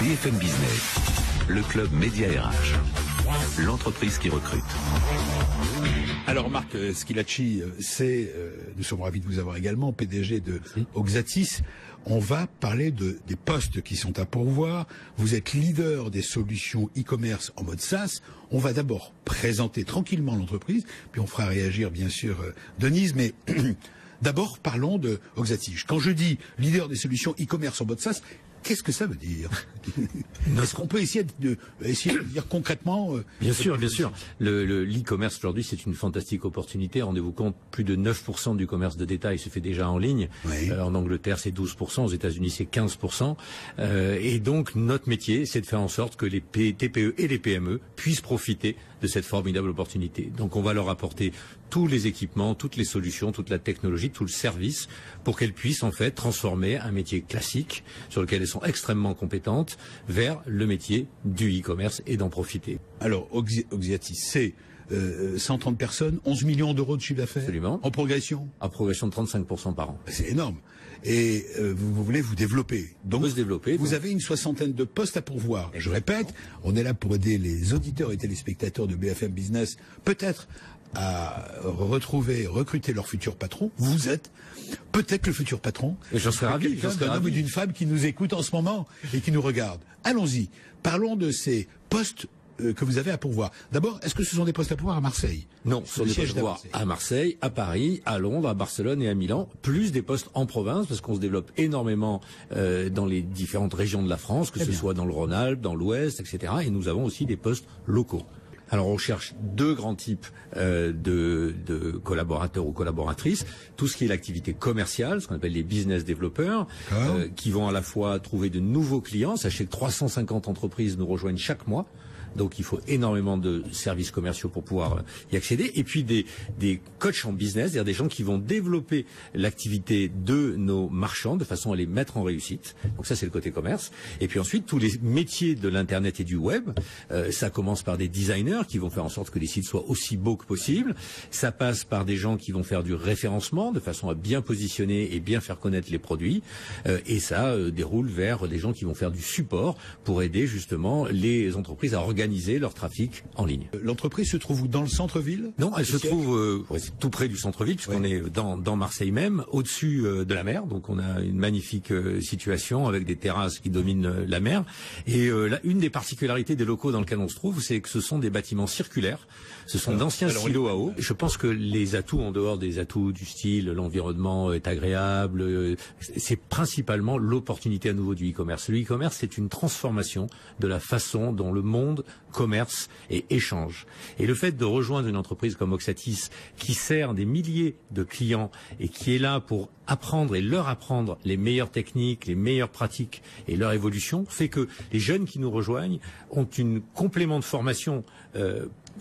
BFM Business, le club Média RH, l'entreprise qui recrute. Alors Marc Schilacci, nous sommes ravis de vous avoir également, PDG de Oxatis. On va parler des postes qui sont à pourvoir. Vous êtes leader des solutions e-commerce en mode SaaS. On va d'abord présenter tranquillement l'entreprise, puis on fera réagir bien sûr Denise, mais d'abord parlons de Oxatis. Quand je dis leader des solutions e-commerce en mode SaaS, qu'est-ce que ça veut dire? Est-ce qu'on peut essayer de dire concrètement Bien sûr, bien sûr. L'e-commerce aujourd'hui, c'est une fantastique opportunité. Rendez-vous compte, plus de 9% du commerce de détail se fait déjà en ligne. Oui. En Angleterre, c'est 12%. Aux États-Unis, c'est 15%. Et donc, notre métier, c'est de faire en sorte que les TPE et les PME puissent profiter de cette formidable opportunité. Donc, on va leur apporter tous les équipements, toutes les solutions, toute la technologie, tout le service pour qu'elles puissent en fait transformer un métier classique sur lequel elles sont extrêmement compétentes vers le métier du e-commerce et d'en profiter. Alors, Oxatis, c'est 130 personnes, 11 millions d'euros de chiffre d'affaires. Absolument. En progression. En progression de 35% par an. C'est énorme. Et vous voulez vous développer. Donc, on peut se développer. Vous avez une soixantaine de postes à pourvoir. Je répète, on est là pour aider les auditeurs et téléspectateurs de BFM Business, peut-être à recruter leur futur patron. Vous êtes peut-être le futur patron. J'en serais ravi. D'un homme ou d'une femme qui nous écoute en ce moment et qui nous regarde. Allons-y. Parlons de ces postes que vous avez à pourvoir. D'abord, est-ce que ce sont des postes à pourvoir à Marseille? Non, ce sont des postes à pourvoir à Marseille, à Paris, à Londres, à Barcelone et à Milan, plus des postes en province, parce qu'on se développe énormément dans les différentes régions de la France, que ce soit dans le Rhône-Alpes, dans l'Ouest, etc. Et nous avons aussi des postes locaux. Alors on cherche deux grands types de collaborateurs ou collaboratrices. Tout ce qui est l'activité commerciale, ce qu'on appelle les business développeurs, qui vont à la fois trouver de nouveaux clients. Sachez que 350 entreprises nous rejoignent chaque mois. Donc il faut énormément de services commerciaux pour pouvoir y accéder. Et puis des coachs en business, c'est-à-dire des gens qui vont développer l'activité de nos marchands de façon à les mettre en réussite. Donc ça c'est le côté commerce. Et puis ensuite tous les métiers de l'internet et du web, ça commence par des designers qui vont faire en sorte que les sites soient aussi beaux que possible. Ça passe par des gens qui vont faire du référencement de façon à bien positionner et bien faire connaître les produits. Et ça déroule vers des gens qui vont faire du support pour aider justement les entreprises à organiser leur trafic en ligne. L'entreprise se trouve où? Dans le centre-ville? Non, elle se trouve tout près du centre-ville, puisqu'on est dans Marseille même, au-dessus de la mer. Donc on a une magnifique situation avec des terrasses qui dominent la mer. Et là, une des particularités des locaux dans lesquels on se trouve, c'est que ce sont des bâtiments circulaires. Ce sont d'anciens silos à eau. Je pense que les atouts, en dehors des atouts du style, l'environnement est agréable, c'est principalement l'opportunité à nouveau du e-commerce. Le e-commerce, c'est une transformation de la façon dont le monde commerce et échange. Et le fait de rejoindre une entreprise comme Oxatis qui sert des milliers de clients et qui est là pour apprendre et leur apprendre les meilleures techniques, les meilleures pratiques et leur évolution fait que les jeunes qui nous rejoignent ont une complément de formation.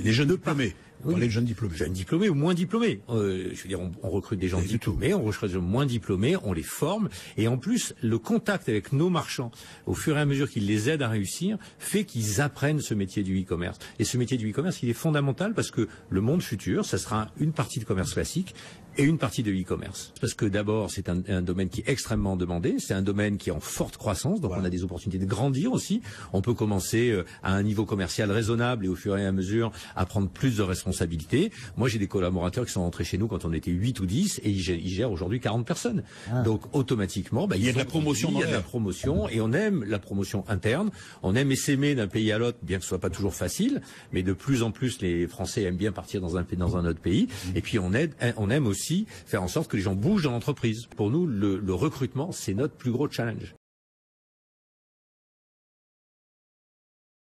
Les jeunes diplômés. Oui. Les jeunes diplômés. Jeunes diplômés ou moins diplômés. Je veux dire, on recrute des gens diplômés, on recrute des gens moins diplômés, on les forme. Et en plus, le contact avec nos marchands, au fur et à mesure qu'ils les aident à réussir, fait qu'ils apprennent ce métier du e-commerce. Et ce métier du e-commerce, il est fondamental parce que le monde futur, ça sera une partie de commerce classique et une partie de e-commerce. Parce que d'abord, c'est un domaine qui est extrêmement demandé, c'est un domaine qui est en forte croissance, donc on a des opportunités de grandir aussi. On peut commencer à un niveau commercial raisonnable et au fur et à mesure à prendre plus de responsabilités. Moi, j'ai des collaborateurs qui sont rentrés chez nous quand on était 8 ou 10 et ils gèrent aujourd'hui 40 personnes. Donc automatiquement, il y a de la promotion. Il y a de la promotion et on aime la promotion interne. On aime essaimer d'un pays à l'autre, bien que ce soit pas toujours facile, mais de plus en plus les Français aiment bien partir dans un autre pays. Et puis on aime aussi faire en sorte que les gens bougent dans l'entreprise. Pour nous, le recrutement, c'est notre plus gros challenge.